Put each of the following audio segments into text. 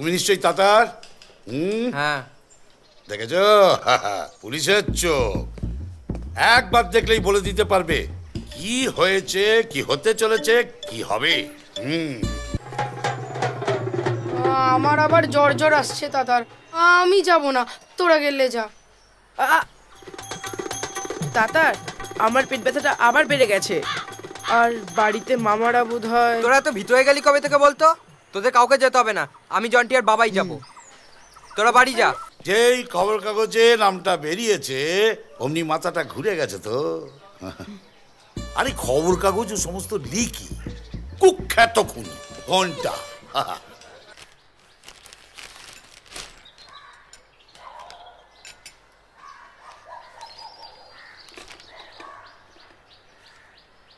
তুমি নিশ্চয়ই তাতার? হ্যাঁ। দেখেছ, পুলিশের চোখ একবার দেখলেই বলে দিতে পারবে কি হয়েছে, কি হতে চলেছে, কি হবে। আমার আবার জ্বর জ্বর আসছে তাতার, আমি যাব না, তোরা গেলে যা। তাতার, আমার পেট ব্যথাটা আবার বেড়ে গেছে। আর বাড়িতে মামারা বোধ হয়। তোরা তো ভিতরে গেলি কবে থেকে বলতো? তোদের কাউকে যেতে হবে না, আমি জন্টি আর বাবাই যাব। তোরা বাড়ি যা। যেই খবর কাগজে নামটা বেরিয়েছে অমনি মাথাটা ঘুরে গেছে তো। আরে খবর কাগজ সমস্ত লিখি কুখ্যাত খুনি ঘন্টা।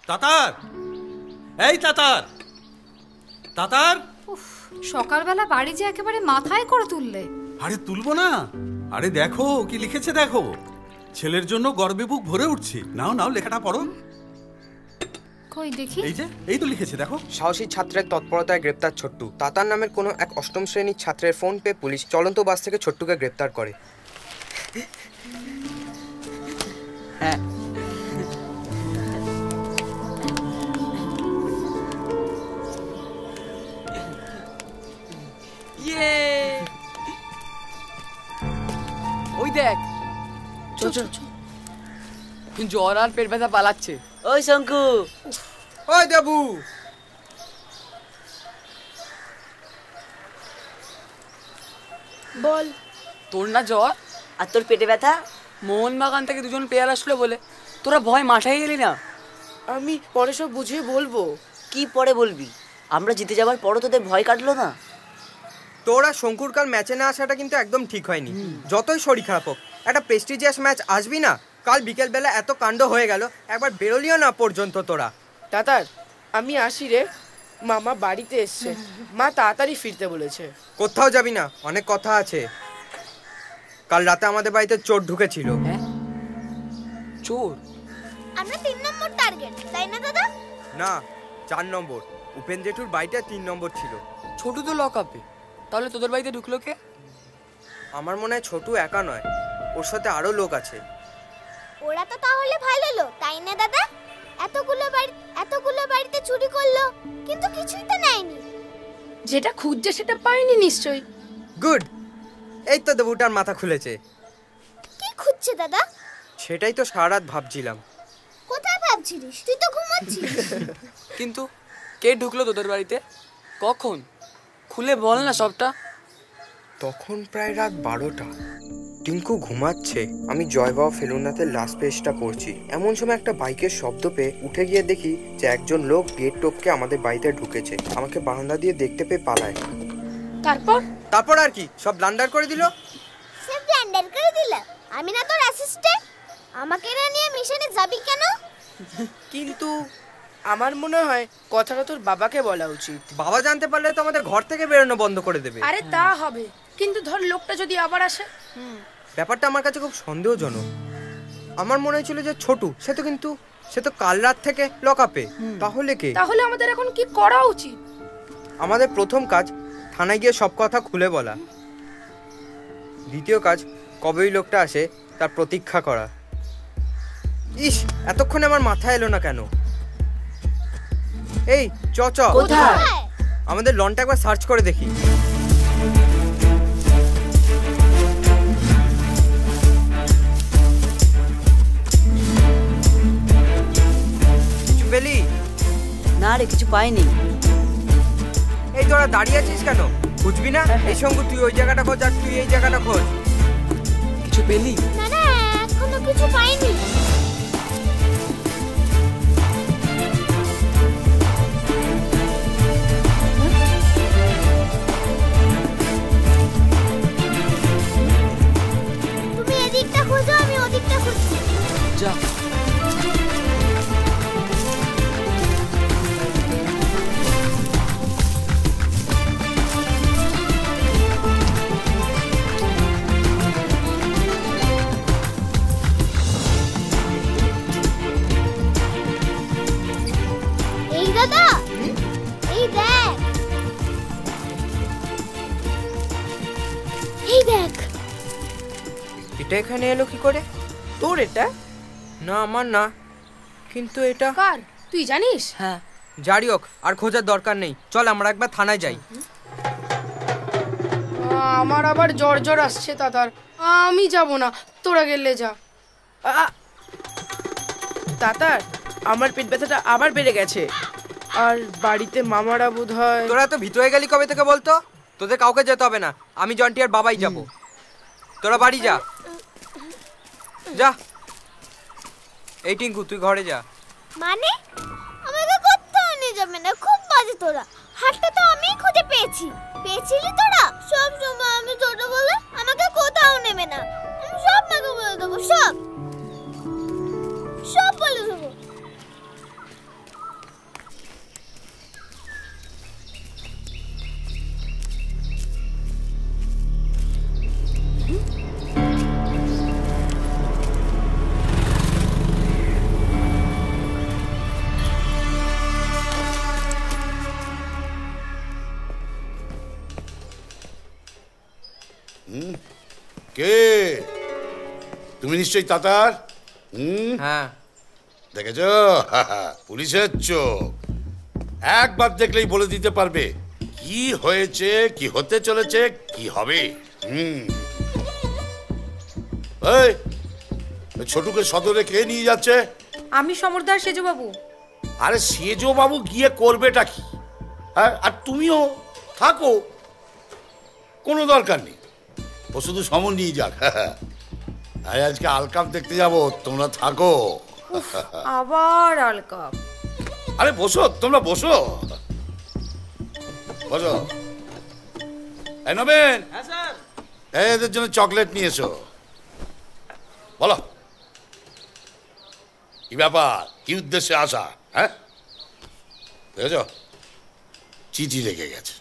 তাতার, এই তাতার, তাতার। সকালবেলা বাড়ি যে একেবারে মাথায় করে তুললে। আরে তুলবো না, আরে দেখো কি লিখেছে দেখো। ছেলের জন্য গর্বে বুক ভরে উঠছে। নাও নাও লেখাটা পড়ো। কই দেখি। এই যে, এই তো লিখেছে দেখো। সাহসী ছাত্রের তৎপরতায় গ্রেপ্তার ছোট্টু। তাতার নামের কোনো এক অষ্টম শ্রেণীর ছাত্রের ফোন পেয়ে পুলিশ চলন্ত বাস থেকে ছোট্টুকে গ্রেপ্তার করে। হ্যাঁ। ওই দেখ, জ্বর আর পেট ব্যথা পালাচ্ছে। ওই শঙ্কু, ওই দেবু, বল। তোর না জ্বর আর তোর পেটে ব্যথা? মোহনবাগান থেকে দুজন প্লেয়ার আসলো বলে তোরা ভয় মাঠাই গেলি না? আমি পরে সব বুঝিয়ে বলবো। কি পরে বলবি? আমরা জিতে যাবার পরও তোদের ভয় কাটলো না? তোরা শঙ্কুর কাল ম্যাচে না আসাটা কিন্তু একদম ঠিক হয়নি। যতই শরীর খারাপ হোক, একটা প্রেস্টিজিয়াস ম্যাচ আসবি না? কাল বিকেলবেলা এত কাণ্ড হয়ে গেল, একবার বেরোলিও না পর্যন্ত তোরা। তাতার, আমি আসি রে, মামা বাড়িতে এসছে, মা তাড়াতাড়ি ফিরতে বলেছে। কোথাও যাবি না, অনেক কথা আছে। কাল রাতে আমাদের বাড়িতে চোর ঢুকেছিল। চোর? আমরা 3 নম্বর টার্গেট, তাই না দাদা? না, 4 নম্বর। উপেন জেঠুর বাড়িটা 3 নম্বর ছিল। ছোটু তো লক আপে, তাহলে তোদের বাড়িতে ঢুকলো কে? আমার মনে হয় ছোটু একা নয়, ওর সাথে আরো লোক আছে। ওরা তো তাহলে ভালো লোক, তাই না দাদা? এতগুলো বাড়িতে চুরি করলো, কিন্তু কিছুই তো নেয়নি। যেটা খুঁজছে সেটা পায়নি নিশ্চয়ই। গুড, এই তো দেবুটার মাথা খুলেছে। কি খুঁজছে দাদা? সেটাই তো সারা রাত ভাবছিলাম। কোথায় ভাবছিলিস? তুই তো ঘুমাচ্ছিস। কিন্তু কে ঢুকলো তোদের বাড়িতে? কখন? খুলে বল না সবটা। তখন প্রায় রাত 12টা। টিঙ্কু ঘুমাচ্ছে, আমি জয়বাবা ফেলুনাথের লাস্ট পেজটা পড়ছি। এমন সময় একটা বাইকের শব্দ পেয়ে উঠে গিয়ে দেখি যে একজন লোক গেট টপকে আমাদের বাড়িতে ঢুকেছে। আমাকে বারান্দা দিয়ে দেখতে পেয়ে পালায়। তারপর আর কি, সব ব্লান্ডার করে দিল। সব ব্লান্ডার করে দিল? আমি না তোর অ্যাসিস্ট্যান্ট, আমাকে না নিয়ে মিশনে যাবি কেন? কিন্তু আমার মনে হয় কথাটা তোর বাবাকে বলা উচিত। বাবা জানতে পারলে তো আমাদের ঘর থেকে বেরোনো বন্ধ করে দেবে। আরে তা হবে, কিন্তু ধর লোকটা যদি আবার আসে। ব্যাপারটা আমার কাছে খুব সন্দেহজনক। আমার মনে হয়েছিল যে ছোটু, সে তো কাল রাত থেকে লকআপে। তাহলে কে? তাহলে আমাদের এখন কি করা উচিত? আমাদের প্রথম কাজ থানায় গিয়ে সব কথা খুলে বলা। দ্বিতীয় কাজ, কবে ওই লোকটা আসে তার প্রতীক্ষা করা। ইস, এতক্ষণে আমার মাথায় এলো না কেন। এই চ কোথায়? আমাদের লনটা একবার সার্চ করে দেখি। কিছু পেলি? না রে, কিছু পাইনি। এই তোরা দাঁড়িয়ে আছিস কেন? খুঁজবি না? এই সঙ্গে তুই ওই জায়গাটা খোঁজ আর তুই এই জায়গাটা খোঁজ। কিছু পেলি? না না, এখনো কিছু পাইনি। তুমি এদিকটা খোঁজো, আমি ওদিকটা খুঁজছি। যা। এটা এখানে এলো কি করে? তোর এটা? না আমার না, কিন্তু এটা কার তুই জানিস? হ্যাঁ জারি হোক, আর খোঁজার দরকার নেই, চল আমরা একবার থানায় যাই। আমার আবার জ্বর জ্বর আসছে তাতার, আমি যাব না, তোরা গেলে যা। তাতার, আমার পেট ব্যথাটা আবার বেড়ে গেছে, আর বাড়িতে মামারা বোধ হয়। তোরা তো ভিতরে গেলি কবে থেকে বলতো? তোদের কাউকে যেতে হবে না, আমি জন্টি আর বাবাই যাব। তোরা বাড়ি যা যা। এই টিঙ্কু তুই ঘরে যা। মানে আমাকে কোথাও নিয়ে যাবে না? খুব বাজে তোরা। হাতটা তো আমিই খুঁজে পেয়েছিলি তোরা। সব সময় আমি ছোট বলে আমাকে কোথাও নেবে না। আমি সব মাকে বলে দেবো, সব বলে দেবো। কে তুমি? নিশ্চয়ই তাতার। হ্যাঁ দেখেছ, পুলিশের চোখ একবার দেখলেই বলে দিতে পারবে কি হয়েছে, কি হতে চলেছে, কি হবে। এই ছোটুকে সদরে কে নিয়ে যাচ্ছে? আমি সমরদার সেজো বাবু। আরে সেজো বাবু গিয়ে করবেটা কি? হ্যাঁ, আর তুমিও থাকো, কোনো দরকার নেই। ও শুধু সমন নিয়ে যাক। আরে আজকে আলকাপ দেখতে যাবো, তোমরা থাকো। আবার আলকাপ? আরে বসো, তোমরা বসো বসো। এই নবেন, এদের জন্য চকলেট নিয়ে এসো। বলো কি ব্যাপার, কি উদ্দেশ্যে আসা? হ্যাঁ দেখেছ, চিঠি রেখে গেছে।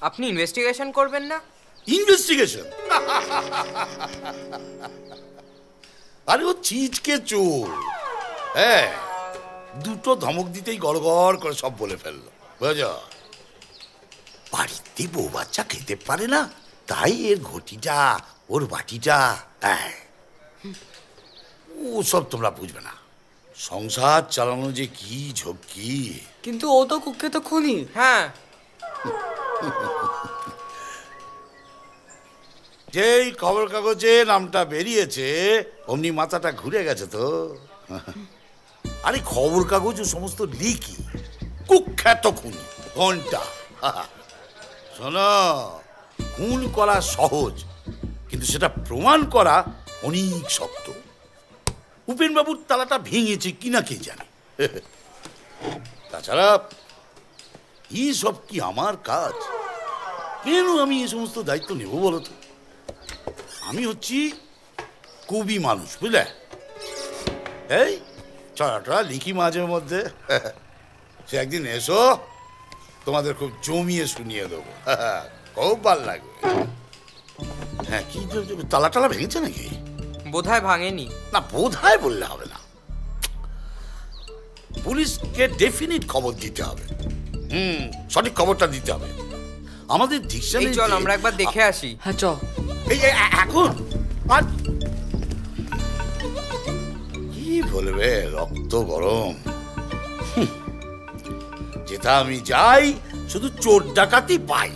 আপনি ইনভেস্টিগেশন করবেন না? ইনভেস্টিগেশন? আরে ও চিজকে চোর। হ্যাঁ, দুটো ধমক দিতেই গড়গড় করে সব বলে ফেললো, বুঝেছ? বাড়িতে বউ বাচ্চা খেতে পারে না, তাই এর ঘটিটা, ওর বাটিটা। ও সব তোমরা বুঝবে না। সংসার চালানো যে কি ঝক্কি। কিন্তু ও তো কুখ্যাত খুনি। হ্যাঁ, যেই খবর কাগজে নামটা বেরিয়েছে অমনি মাথাটা ঘুরে গেছে তো। আরে খবর কাগজ সমস্ত লিখি, কুখ্যাত খুনি ঘন্টা। শোনো, খুন করা সহজ, কিন্তু সেটা প্রমাণ করা অনেক শক্ত। উপেন বাবুর তালাটা ভেঙেছে কিনা কে জানে। তাছাড়া এই সব কি আমার কাজ? কেন আমি এই সমস্ত দায়িত্ব নেব বলো তো? আমি হচ্ছি কবি মানুষ, বুঝলে? এই ছড়াটা লিখি মাঝে মধ্যে। সে একদিন এসো, তোমাদের খুব জমিয়ে শুনিয়ে দেবো, খুব ভালো লাগবে। হ্যাঁ, কি তালা টালা ভেঙেছে নাকি? বোধহয় ভাঙেনি। না, বোধহয় বললে হবে না, পুলিশকে ডেফিনিট খবর দিতে হবে। সঠিক খবরটা দিতে হবে। আমাদের ডিকশনারি। চল আমরা একবার দেখে আসি। হ্যাঁ চ। এই এখন আর কি বলবে, রক্ত গরম। যেটা আমি যাই শুধু চোর ডাকাতি পাই।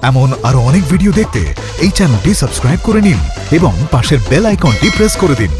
এমন আরো অনেক ভিডিও দেখতে এই চ্যানেলটি সাবস্ক্রাইব করে নিন এবং পাশের বেল আইকনটি প্রেস করে দিন।